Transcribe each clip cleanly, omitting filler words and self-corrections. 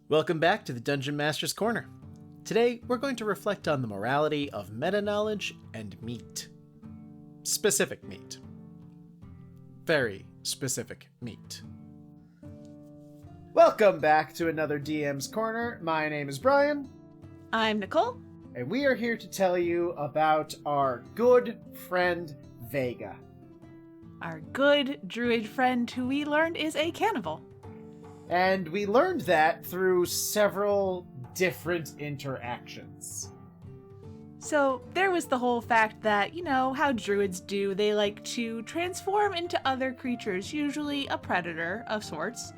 Welcome back to the Dungeon Master's Corner. Today, we're going to reflect on the morality of meta-knowledge and meat. Specific meat. Very specific meat. Welcome back to another DM's Corner. My name is Brian. I'm Nicole. And we are here to tell you about our good friend, Vega. Our good druid friend who we learned is a cannibal. And we learned that through several different interactions. So there was the whole fact that, you know, how druids do, they like to transform into other creatures, usually a predator of sorts.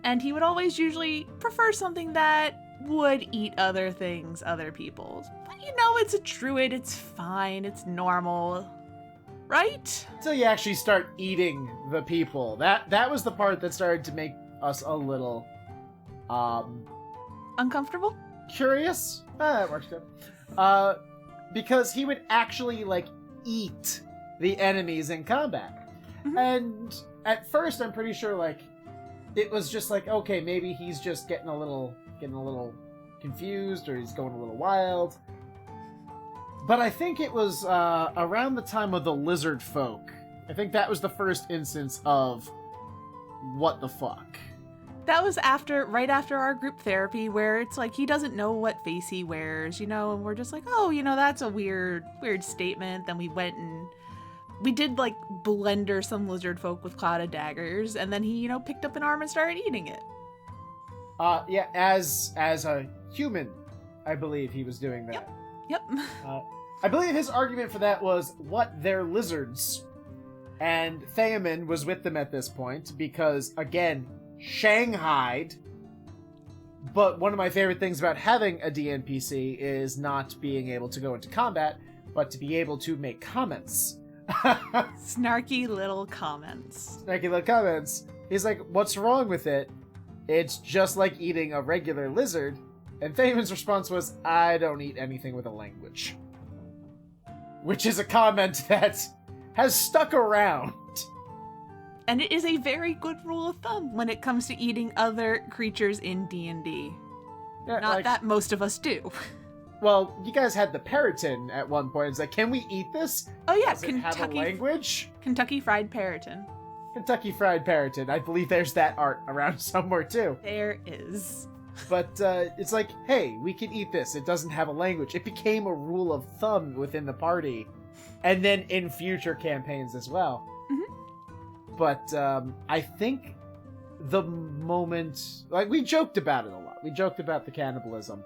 And he would always usually prefer something that would eat other things, other people's. But you know, it's a druid, it's fine, it's normal, right? Until you actually start eating the people. That was the part that started to make us a little Uncomfortable? Curious. That works good. Because he would actually eat the enemies in combat. Mm-hmm. And at first I'm pretty sure it was just okay, maybe he's just getting a little confused, or he's going a little wild. But I think it was around the time of the lizard folk. I think that was the first instance of what the fuck. That was right after our group therapy, where it's like he doesn't know what face he wears, you know, and we're just like, oh, you know, that's a weird statement. Then we went and we did blender some lizard folk with clouded daggers, and then he, you know, picked up an arm and started eating it. Yeah, as a human, I believe he was doing that. Yep. I believe his argument for that was, what, they're lizards? And Theomin was with them at this point, because, again, Shanghaied. But one of my favorite things about having a DNPC is not being able to go into combat, but to be able to make comments. Snarky little comments. He's like, what's wrong with it? It's just like eating a regular lizard. And Theomin's response was, I don't eat anything with a language. Which is a comment that has stuck around. And it is a very good rule of thumb when it comes to eating other creatures in D&D. Yeah, Not that most of us do. Well, you guys had the Periton at one point. It's like, can we eat this? Oh yeah, Does it have a language? Kentucky Fried Periton. Kentucky Fried Periton. I believe there's that art around somewhere too. There is. But it's like, hey, we can eat this. It doesn't have a language. It became a rule of thumb within the party. And then in future campaigns as well. Mm-hmm. But I think the moment... we joked about it a lot. We joked about the cannibalism.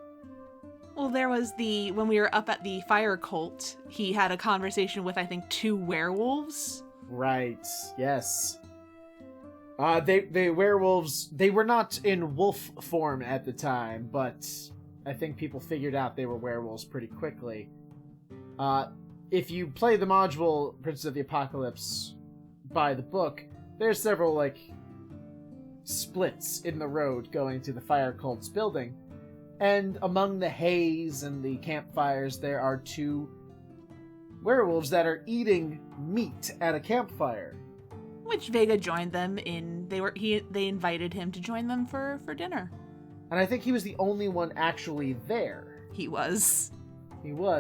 Well, there was when we were up at the fire cult, he had a conversation with, I think, 2 werewolves. Right, yes. The werewolves, they were not in wolf form at the time, but I think people figured out they were werewolves pretty quickly. If you play the module Princes of the Apocalypse by the book, there's several, splits in the road going to the fire cult's building. And among the haze and the campfires, there are 2 werewolves that are eating meat at a campfire. Which Vega joined them in. They invited him to join them for dinner. And I think he was the only one actually there. He was.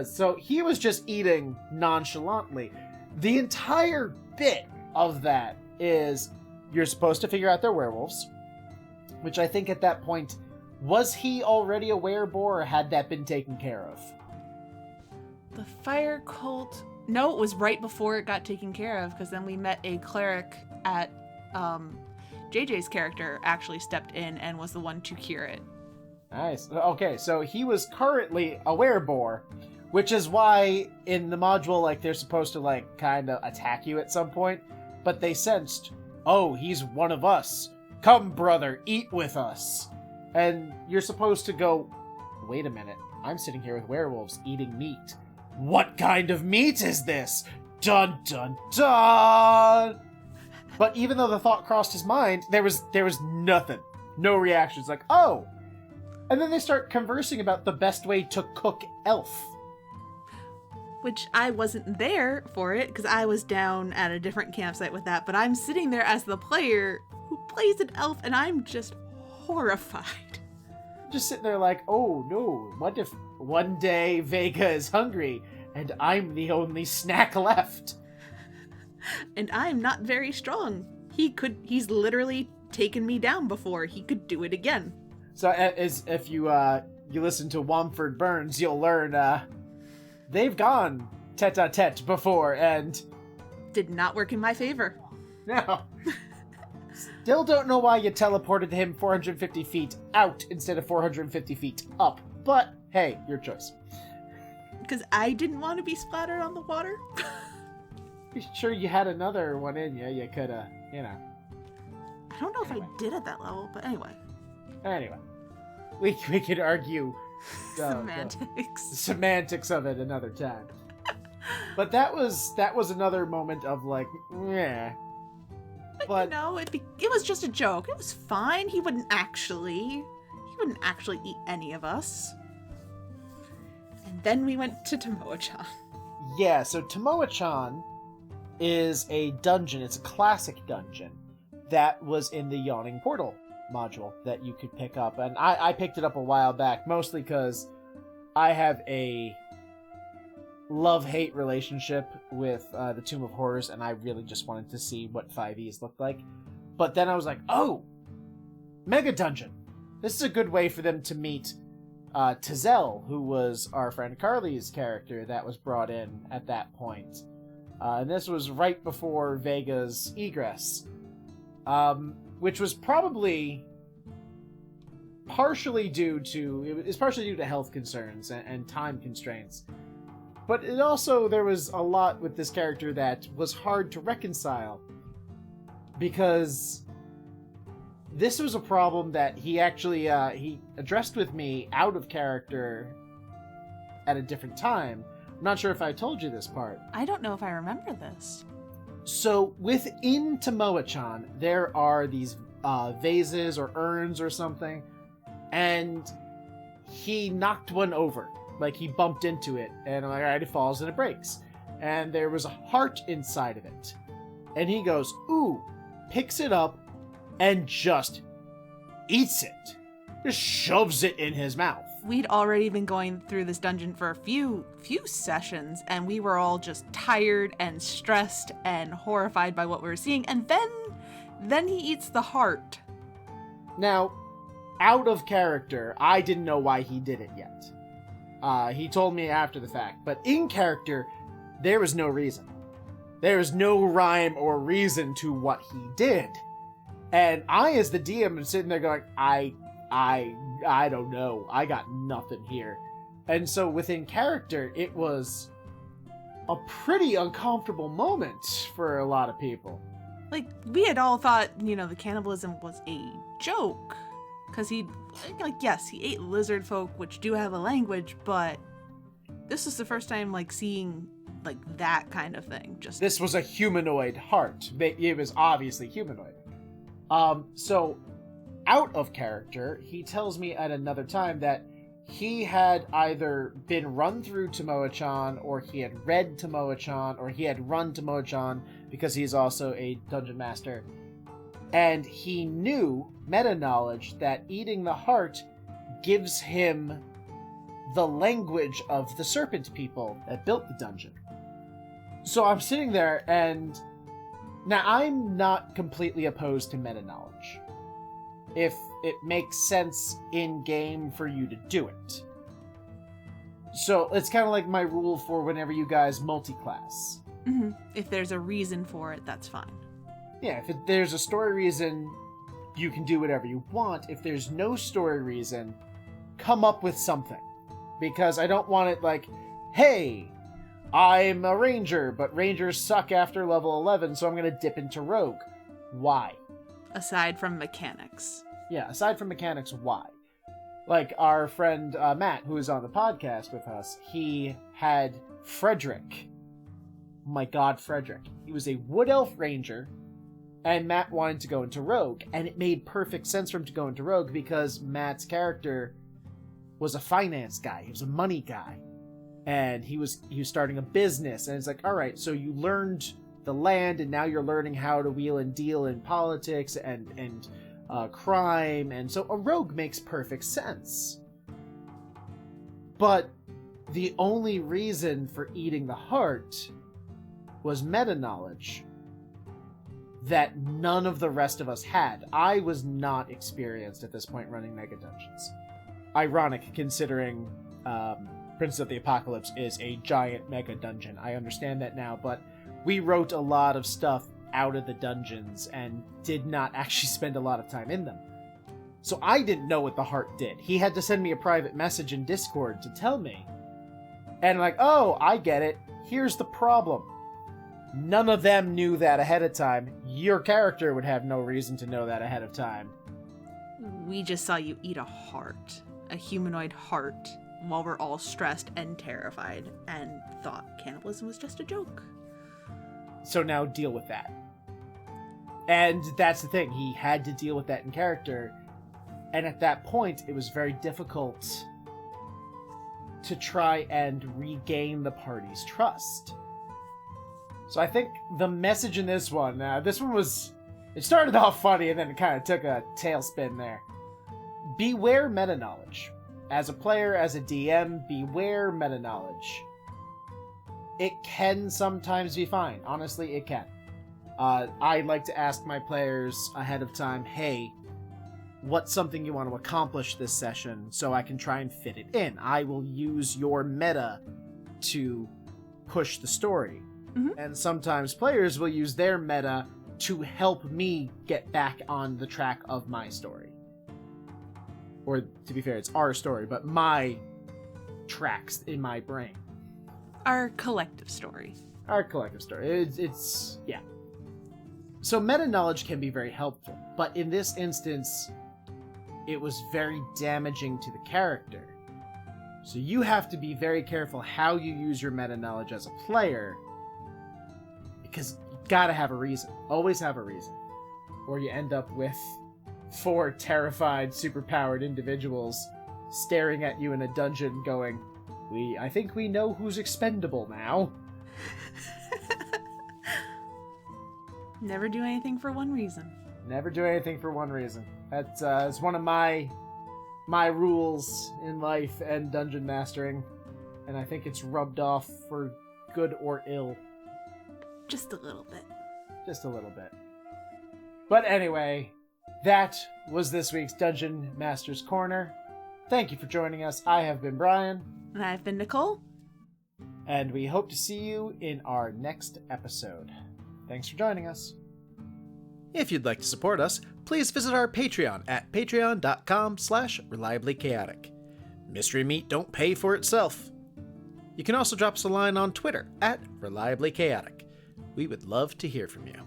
So he was just eating nonchalantly. The entire bit of that is you're supposed to figure out they're werewolves. Which I think at that point, was he already a wereboar, or had that been taken care of? The fire cult... No, it was right before it got taken care of, because then we met a cleric at... JJ's character actually stepped in and was the one to cure it. Nice. Okay, so he was currently a wereboar, which is why in the module, they're supposed to, kind of attack you at some point, but they sensed, oh, he's one of us. Come, brother, eat with us. And you're supposed to go, wait a minute, I'm sitting here with werewolves eating meat. What kind of meat is this? Dun dun dun! But even though the thought crossed his mind, there was nothing. No reactions. Oh! And then they start conversing about the best way to cook elf. Which I wasn't there for it, because I was down at a different campsite with that, but I'm sitting there as the player who plays an elf, and I'm just horrified. just sitting there like, oh no, what if one day Vega is hungry and I'm the only snack left? And I'm not very strong. He's literally taken me down before. He could do it again. So as if you listen to Womford Burns, you'll learn they've gone tete-a-tete before and did not work in my favor. No. Still don't know why you teleported him 450 feet out instead of 450 feet up. But hey, your choice. Because I didn't want to be splattered on the water. Sure, you had another one in you. You could have, I don't know if I did at that level, but anyway. Anyway, we could argue semantics. The semantics of it another time. But that was another moment of like, yeah. But it was just a joke. It was fine. He wouldn't actually eat any of us. And then we went to Tomoe-chan. Yeah, so Tomoe-chan is a dungeon. It's a classic dungeon that was in the Yawning Portal module that you could pick up. And I picked it up a while back, mostly because I have a love-hate relationship with the Tomb of Horrors, and I really just wanted to see what 5Es looked like. But then I was like, oh, Mega Dungeon. This is a good way for them to meet Tazel, who was our friend Carly's character that was brought in at that point. And this was right before Vega's egress, which was probably partially due to health concerns and time constraints. But it also, there was a lot with this character that was hard to reconcile, because this was a problem that he actually he addressed with me out of character at a different time. I'm not sure if I told you this part. I don't know if I remember this. So within Tomoe-chan, there are these vases or urns or something, and he knocked one over. Like, he bumped into it, and I'm like, alright, it falls and it breaks. And there was a heart inside of it. And he goes, ooh, picks it up, and just eats it. Just shoves it in his mouth. We'd already been going through this dungeon for a few sessions, and we were all just tired and stressed and horrified by what we were seeing. And then he eats the heart. Now, out of character, I didn't know why he did it yet. He told me after the fact. But in character, there was no reason. There is no rhyme or reason to what he did. And I, as the DM, am sitting there going, I don't know. I got nothing here. And so within character, it was a pretty uncomfortable moment for a lot of people. Like, we had all thought, the cannibalism was a joke. Because yes, he ate lizard folk, which do have a language, but this is the first time, seeing, that kind of thing. This was a humanoid heart. It was obviously humanoid. So, out of character, he tells me at another time that he had either been run through Tomoe-chan, or he had read Tomoe-chan, or he had run Tomoe-chan, because he's also a dungeon master. And he knew, meta-knowledge, that eating the heart gives him the language of the serpent people that built the dungeon. So I'm sitting there, and now I'm not completely opposed to meta-knowledge, if it makes sense in-game for you to do it. So it's kind of like my rule for whenever you guys multi-class. Mm-hmm. If there's a reason for it, that's fine. Yeah, if there's a story reason, you can do whatever you want. If there's no story reason, come up with something. Because I don't want it like, hey, I'm a ranger, but rangers suck after level 11, so I'm going to dip into rogue. Why? Aside from mechanics. Yeah, aside from mechanics, why? Like our friend Matt, who is on the podcast with us, he had Frederick. Oh my god, Frederick. He was a wood elf ranger, and Matt wanted to go into rogue, and it made perfect sense for him to go into rogue because Matt's character was a finance guy. He was a money guy, and he was starting a business. And it's like, all right, so you learned the land, and now you're learning how to wheel and deal in politics and crime, and so a rogue makes perfect sense. But the only reason for eating the heart was meta-knowledge that none of the rest of us had. I was not experienced at this point running mega dungeons. Ironic, considering Prince of the Apocalypse is a giant mega dungeon. I understand that now, but we wrote a lot of stuff out of the dungeons and did not actually spend a lot of time in them. So I didn't know what the heart did. He had to send me a private message in Discord to tell me. And like, oh, I get it. Here's the problem. None of them knew that ahead of time. Your character would have no reason to know that ahead of time. We just saw you eat a heart, a humanoid heart, while we're all stressed and terrified, and thought cannibalism was just a joke. So now deal with that. And that's the thing. He had to deal with that in character. And at that point, it was very difficult to try and regain the party's trust. So I think the message in this one it started off funny and then it kind of took a tailspin there. Beware meta-knowledge. As a player, as a DM, beware meta-knowledge. It can sometimes be fine. Honestly, it can. I like to ask my players ahead of time, hey, what's something you want to accomplish this session so I can try and fit it in? I will use your meta to push the story. Mm-hmm. And sometimes players will use their meta to help me get back on the track of my story. Or, to be fair, it's our story, but my tracks in my brain. Our collective story. Our collective story. It's yeah. So meta-knowledge can be very helpful, but in this instance, it was very damaging to the character. So you have to be very careful how you use your meta-knowledge as a player, because you gotta have a reason. Always have a reason. Or you end up with 4 terrified, superpowered individuals staring at you in a dungeon going, I think we know who's expendable now. Never do anything for one reason. Never do anything for one reason. That's one of my rules in life and dungeon mastering, and I think it's rubbed off for good or ill. Just a little bit. Just a little bit. But anyway, that was this week's Dungeon Master's Corner. Thank you for joining us. I have been Brian. And I've been Nicole. And we hope to see you in our next episode. Thanks for joining us. If you'd like to support us, please visit our Patreon at patreon.com/reliablychaotic. Mystery meat don't pay for itself. You can also drop us a line on Twitter at reliablychaotic. We would love to hear from you.